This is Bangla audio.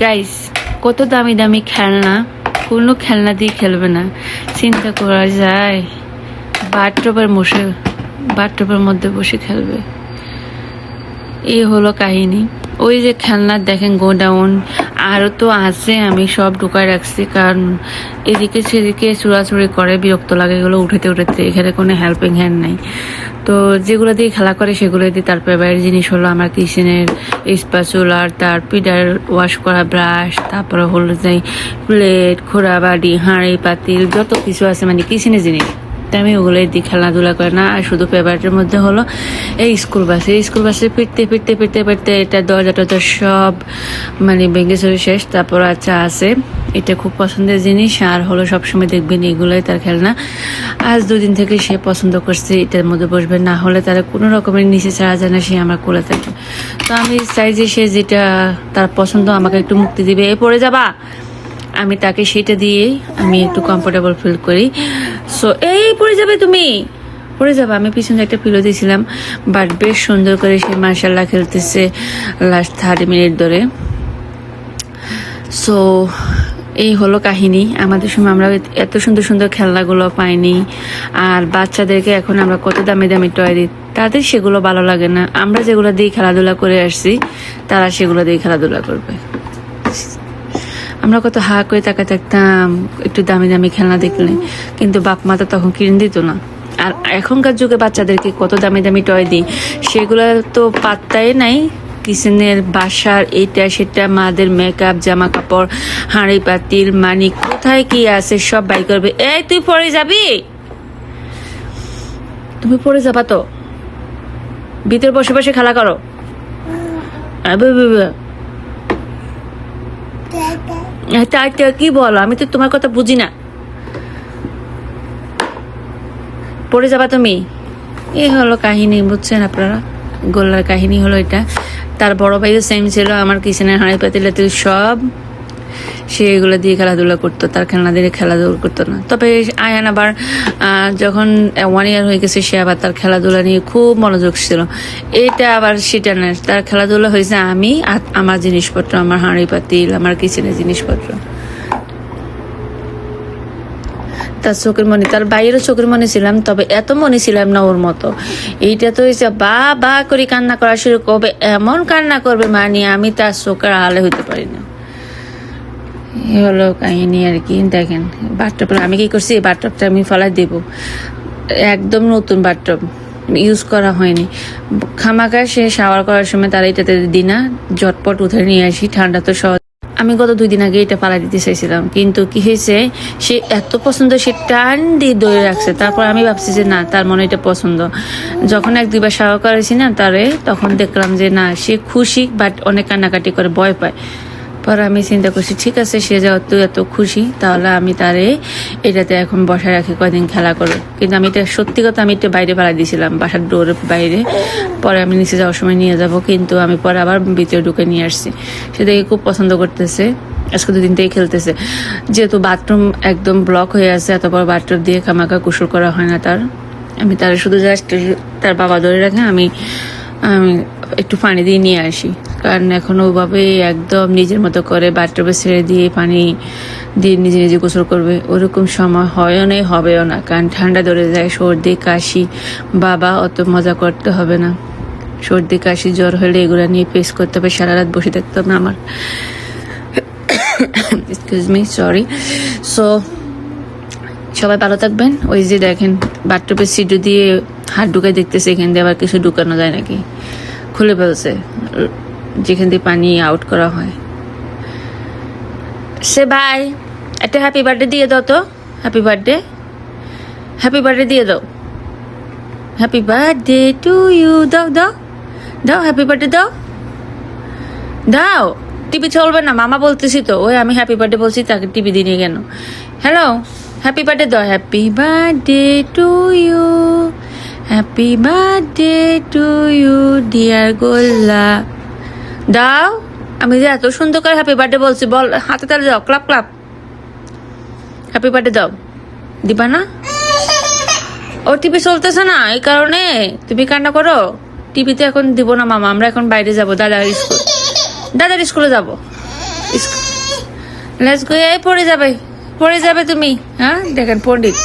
গাইস, কত দামি দামি খেলনা, কোনো খেলনা দিয়ে খেলবে না। চিন্তা করা যায় বাথটবের মধ্যে বসে খেলবে। এই হলো কাহিনী। ওই যে খেলনা দেখেন গোডাউন আরও তো আছে, আমি সব ঢুকায় রাখছি, কারণ এদিকে সেদিকে চুরাচুরি করে, বিরক্ত লাগে এগুলো উঠেতে এখানে কোনো হেল্পিং হ্যান্ড নাই। তো যেগুলো দিয়ে খেলা করে সেগুলো দিয়ে। তারপরে বাইরের জিনিস হলো আমার কিচেনের স্প্যাচুলার, তার পিডার ওয়াশ করা ব্রাশ, তারপরে হলো যাই প্লেট, খোড়া বাড়ি, হাঁড়ি পাতিল, যত কিছু আছে মানে কিচেনের জিনিস, আমি ওগুলো দিয়ে খেলাধুলা করে না। আর শুধু ফেভারিটের মধ্যে হলো এই স্কুল বাসে ফিরতে এটা দরজা টরজা সব মানে ভেঙে চলে শেষ। তারপর আচ্ছা আছে, এটা খুব পছন্দের জিনিস। আর হলো সবসময় দেখবেন এগুলোই তার খেলনা। আজ দুদিন থেকে সে পছন্দ করছে এটার মধ্যে বসবে, না হলে তারা কোনো রকমের নিচে ছাড়া যায় না, সে আমার কোলে থাকে। তো আমি চাই যে সে যেটা তার পছন্দ আমাকে একটু মুক্তি দিবে, এ পড়ে যাবা, আমি তাকে সেটা দিয়েই আমি একটু কমফোর্টেবল ফিল করি। সো এই পড়ে যাবে, তুমি পড়ে যাবে। আমি পিছনে একটা পিলো দিয়েছিলাম, বাট বেশ সুন্দর করে সে মার্শাল্লাহ খেলতেছে লাস্ট 30 মিনিট ধরে। সো এই হলো কাহিনী। আমাদের সময় আমরা এত সুন্দর সুন্দর খেলনাগুলো পাইনি। আর বাচ্চাদেরকে এখন আমরা কত দামি দামি টয় দিই, তাদের সেগুলো ভালো লাগে না। আমরা যেগুলো দিয়ে খেলাধুলা করে আসছি তারা সেগুলো দিয়ে খেলাধুলা করবে। আমরা কত হা করে তাকায় থাকতাম একটু দামি দামি খেলনা দেখলে, কিন্তু বাপ মা তো তখন কিনে দিত না। আর এখনকার যুগে বাচ্চাদেরকে কত দামি দামি টয় দিই, সেগুলো তো পাত্তাই নাই। কিচেনের বাসার এটা সেটা, মাদের মেকআপ, জামা কাপড়, হাঁড়ি পাতিল, মানি, কোথায় কি আছে সব বাই করবে। এই তুই পড়ে যাবি, তুমি পড়ে যাবা তো, ভিতরে বসে বসে খেলা করো। কি বলো, আমি তো তোমার কথা বুঝি না। পড়ে যাবা তুমি। এই হলো কাহিনী, বুঝছেন আপনারা? গোল্লার কাহিনী হলো এটা। তার বড় ভাইও সেম ছিল, আমার কিচেনের হাঁড়ি পাতিল সব সে এগুলো দিয়ে খেলাধুলা করতো, তার খেলনা দিয়ে খেলাধুলা করতো না। তবে আয়ান আবার যখন 1 ইয়ার হয়ে গেছে, সে আবার তার খেলাধুলা নিয়ে খুব মনোযোগ ছিল। এটা আবার সেটা না, তার খেলাধুলা হয়েছে আমি আর আমার জিনিসপত্র, আমার হাঁড়ি পাতিল, আমার কিচেনের জিনিসপত্র। তার চোখের মনি, তার বাইরেও চোখের মনি ছিলাম, তবে এত মনি ছিলাম না ওর মতো। এইটা তো হয়েছে বা বা করে কান্না করা শুরু করবে, এমন কান্না করবে মানে আমি তার চোখের আড়ালে হইতে পারি না। এ হলো কাহিনী আর কি। দেখেন বাথটবটা আমি কি করছি, এই বাথটবটা আমি ফেলাই দেবো, একদম নতুন বাথটব, ইউজ করা হয়নি। খামাখা সে শাওয়ার করার সময় তারা এটাতে দিই না, ঝটপট উঠে নিয়ে আসি, ঠান্ডা তো সহজ। আমি গত 2 দিন আগে এটা পালা দিতে চাইছিলাম, কিন্তু কি হয়েছে, সে এত পছন্দ, সে টান দিয়ে ধরে রাখছে। তারপর আমি ভাবছি যে না, তার মনে এটা পছন্দ। যখন 1-2 বার শাওয়ার করেছি না তারে, তখন দেখলাম যে না, সে খুশি, বাট অনেক কান্নাকাটি করে, ভয় পায়। পরে আমি চিন্তা করছি ঠিক আছে, সে যেহেতু এত খুশি, তাহলে আমি তারে এটাতে এখন বসায় রাখি, কয়দিন খেলা করো। কিন্তু আমি এটা সত্যি কথা, আমি এটা বাইরে পালা দিয়েছিলাম, বাসার ডোরের বাইরে। পরে আমি নিচে যাওয়ার সময় নিয়ে যাব, কিন্তু আমি পরে আবার ভিতরে ঢুকে নিয়ে আসছি। সে দেখে খুব পছন্দ করতেছে, আজকে 2 দিন থেকে খেলতেছে। যেহেতু বাথরুম একদম ব্লক হয়ে আছে, এত বড় বাথরুম দিয়ে খামাখা গোসল করা হয় না তার। আমি তার শুধু জাস্ট তার বাবা ধরে রাখে, আমি একটু পানি দিয়ে নিয়ে আসি, কারণ এখন ওভাবে একদম নিজের মতো করে বাথটবে ছেড়ে দিয়ে পানি দিয়ে নিজে নিজে গোসল করবে, ওরকম সময় হয়ও নেই, হবেও না, কারণ ঠান্ডা ধরে যায়, সর্দি কাশি। বাবা অত মজা করতে হবে না, সর্দি কাশি জ্বর হলে এগুলো নিয়ে ফেস করতে হবে, সারা রাত বসে থাকতে হবে না আমার। Excuse me, sorry. সো সবাই ভালো থাকবেন। ওই যে দেখেন বাথটবের সিটু দিয়ে হাত ঢুকায় দেখতেছে, এখান দিয়ে আবার কিছু ঢুকানো যায় নাকি, খুলে ফেলছে, যেখান দিয়ে পানি আউট করা হয়। সে ভাই একটা হ্যাপি বার্থডে দিয়ে দাও তো, হ্যাপি বার্থডে দিয়ে দাও, হ্যাপি বার্থডে টু ইউ, দাও দাও দাও, হ্যাপি বার্থডে দাও দাও। টিভি চলবে না মামা বলতেছি তো, ওই আমি হ্যাপি বার্থডে বলছি, তাকে টিভি দিয়ে কেন। হ্যালো, হ্যাপি বার্থডে দাও, happy birthday to you, happy birthday to you dear Golla, দাও। আমি যে এত সুন্দর করে হ্যাপি বার্থডে বলছি, বল হাতে তালে দাও, ক্লাপ ক্লাপ, হ্যাপি বার্থডে দাও। দিবা না? ও টিভি চলতেছে না, এই কারণে তুমি কান্না করো। টিভিতে এখন দিব না মামা, আমরা এখন বাইরে যাব, দাদার স্কুলে যাব। লেটস গো, এই পড়ে যাবে তুমি। হ্যাঁ দেখেন পণ্ডিত